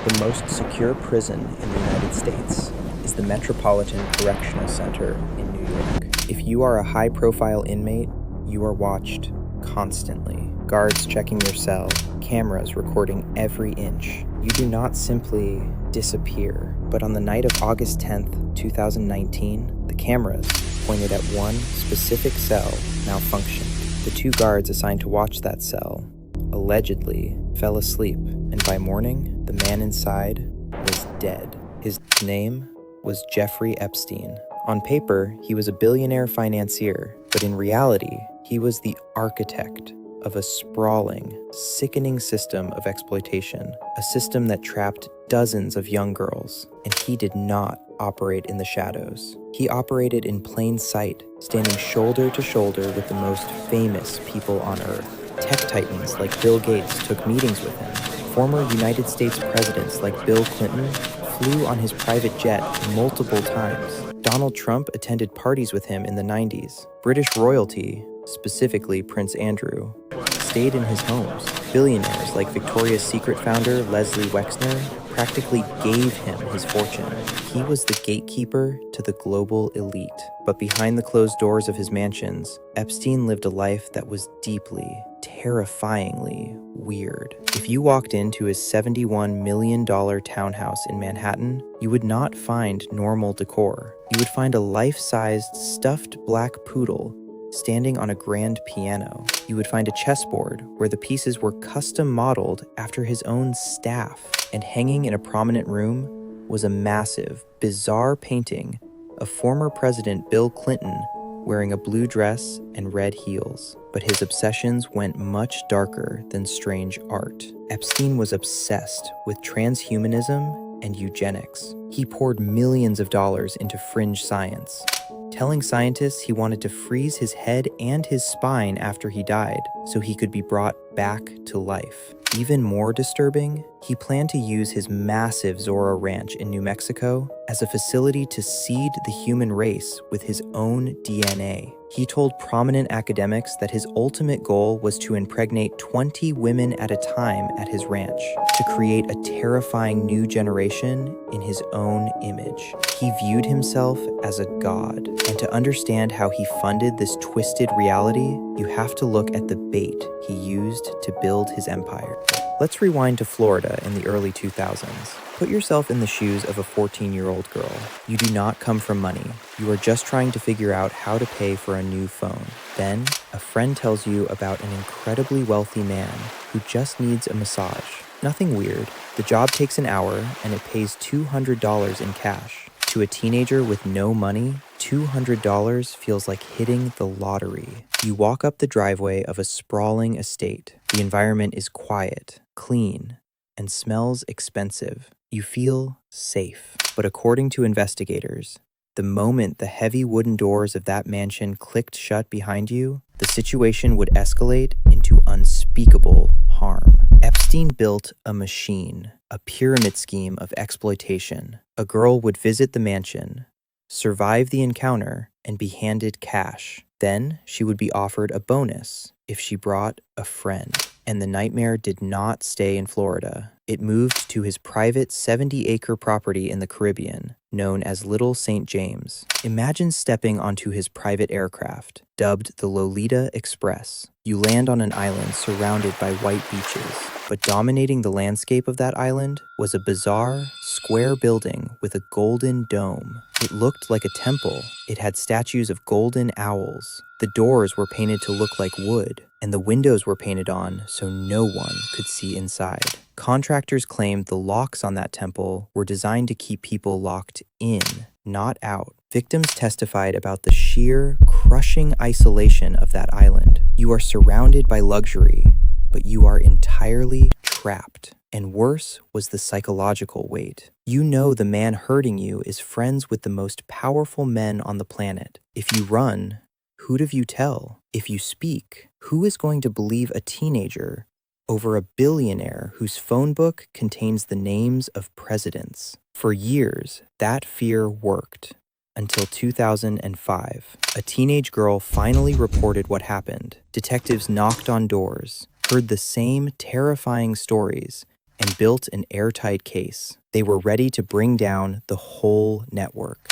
The most secure prison in the United States is the Metropolitan Correctional Center in New York. If you are a high-profile inmate, you are watched constantly. Guards checking your cell, cameras recording every inch. You do not simply disappear, but on the night of August 10th, 2019, the cameras pointed at one specific cell malfunctioned. The two guards assigned to watch that cell allegedly fell asleep, and by morning, the man inside was dead. His name was Jeffrey Epstein. On paper, he was a billionaire financier, but in reality, he was the architect of a sprawling, sickening system of exploitation, a system that trapped dozens of young girls, and he did not operate in the shadows. He operated in plain sight, standing shoulder to shoulder with the most famous people on Earth. Tech titans like Bill Gates took meetings with him. Former United States presidents like Bill Clinton flew on his private jet multiple times. Donald Trump attended parties with him in the 90s. British royalty, specifically Prince Andrew, stayed in his homes. Billionaires like Victoria's Secret founder Leslie Wexner practically gave him his fortune. He was the gatekeeper to the global elite. But behind the closed doors of his mansions, Epstein lived a life that was deeply, terrifyingly weird. If you walked into his $71 million townhouse in Manhattan, you would not find normal decor. You would find a life-sized stuffed black poodle standing on a grand piano. You would find a chessboard where the pieces were custom modeled after his own staff. And hanging in a prominent room was a massive, bizarre painting of former President Bill Clinton wearing a blue dress and red heels. But his obsessions went much darker than strange art. Epstein was obsessed with transhumanism and eugenics. He poured millions of dollars into fringe science, telling scientists he wanted to freeze his head and his spine after he died so he could be brought back to life. Even more disturbing, he planned to use his massive Zorro Ranch in New Mexico as a facility to seed the human race with his own DNA. He told prominent academics that his ultimate goal was to impregnate 20 women at a time at his ranch, to create a terrifying new generation in his own image. He viewed himself as a god, and to understand how he funded this twisted reality, you have to look at the bait he used to build his empire. Let's rewind to Florida in the early 2000s. Put yourself in the shoes of a 14-year-old girl. You do not come from money. You are just trying to figure out how to pay for a new phone. Then, a friend tells you about an incredibly wealthy man who just needs a massage. Nothing weird. The job takes an hour, and it pays $200 in cash. To a teenager with no money, $200 feels like hitting the lottery. You walk up the driveway of a sprawling estate. The environment is quiet, clean, and smells expensive. You feel safe. But according to investigators, the moment the heavy wooden doors of that mansion clicked shut behind you, the situation would escalate into unspeakable harm. Epstein built a machine, a pyramid scheme of exploitation. A girl would visit the mansion, survive the encounter, and be handed cash. Then she would be offered a bonus if she brought a friend. And the nightmare did not stay in Florida. It moved to his private 70-acre property in the Caribbean, known as Little St. James. Imagine stepping onto his private aircraft, dubbed the Lolita Express. You land on an island surrounded by white beaches, but dominating the landscape of that island was a bizarre, square building with a golden dome. It looked like a temple. It had statues of golden owls. The doors were painted to look like wood, and the windows were painted on so no one could see inside. Contractors claimed the locks on that temple were designed to keep people locked in, not out. Victims testified about the sheer, crushing isolation of that island. You are surrounded by luxury, but you are entirely trapped. And worse was the psychological weight. You know the man hurting you is friends with the most powerful men on the planet. If you run, who do you tell? If you speak, who is going to believe a teenager over a billionaire whose phone book contains the names of presidents? For years, that fear worked. Until 2005, a teenage girl finally reported what happened. Detectives knocked on doors, heard the same terrifying stories, and built an airtight case. They were ready to bring down the whole network.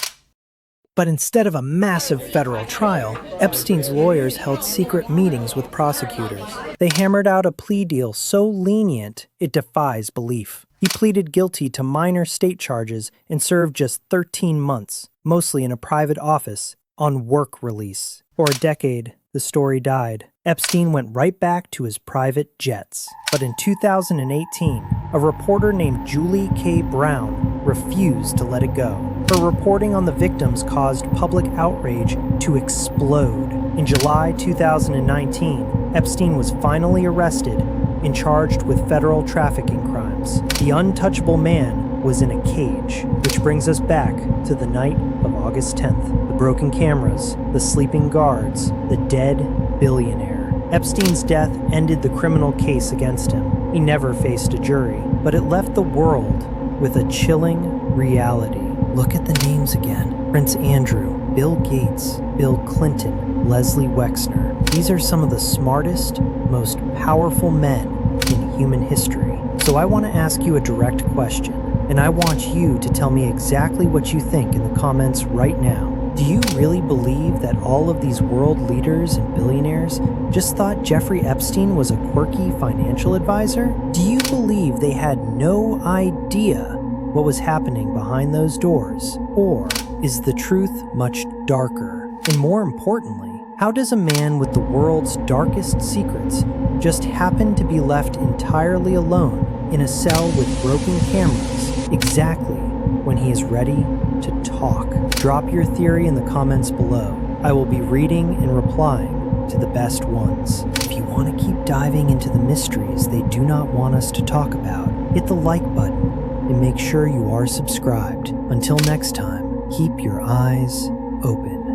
But instead of a massive federal trial, Epstein's lawyers held secret meetings with prosecutors. They hammered out a plea deal so lenient it defies belief. He pleaded guilty to minor state charges and served just 13 months, mostly in a private office, on work release. For a decade, the story died. Epstein went right back to his private jets. But in 2018, a reporter named Julie K. Brown refused to let it go. Her reporting on the victims caused public outrage to explode. In July 2019, Epstein was finally arrested and charged with federal trafficking crimes. The untouchable man was in a cage, which brings us back to the night of August 10th. The broken cameras, the sleeping guards, the dead billionaire. Epstein's death ended the criminal case against him. He never faced a jury, but it left the world with a chilling reality. Look at the names again. Prince Andrew, Bill Gates, Bill Clinton, Leslie Wexner. These are some of the smartest, most powerful men in human history. So I want to ask you a direct question, and I want you to tell me exactly what you think in the comments right now. Do you really believe that all of these world leaders and billionaires just thought Jeffrey Epstein was a quirky financial advisor? Do you believe they had no idea what was happening behind those doors? Or is the truth much darker? And more importantly, how does a man with the world's darkest secrets just happen to be left entirely alone in a cell with broken cameras exactly when he is ready to talk? Drop your theory in the comments below. I will be reading and replying to the best ones. If you want to keep diving into the mysteries they do not want us to talk about, hit the like button and make sure you are subscribed. Until next time, keep your eyes open.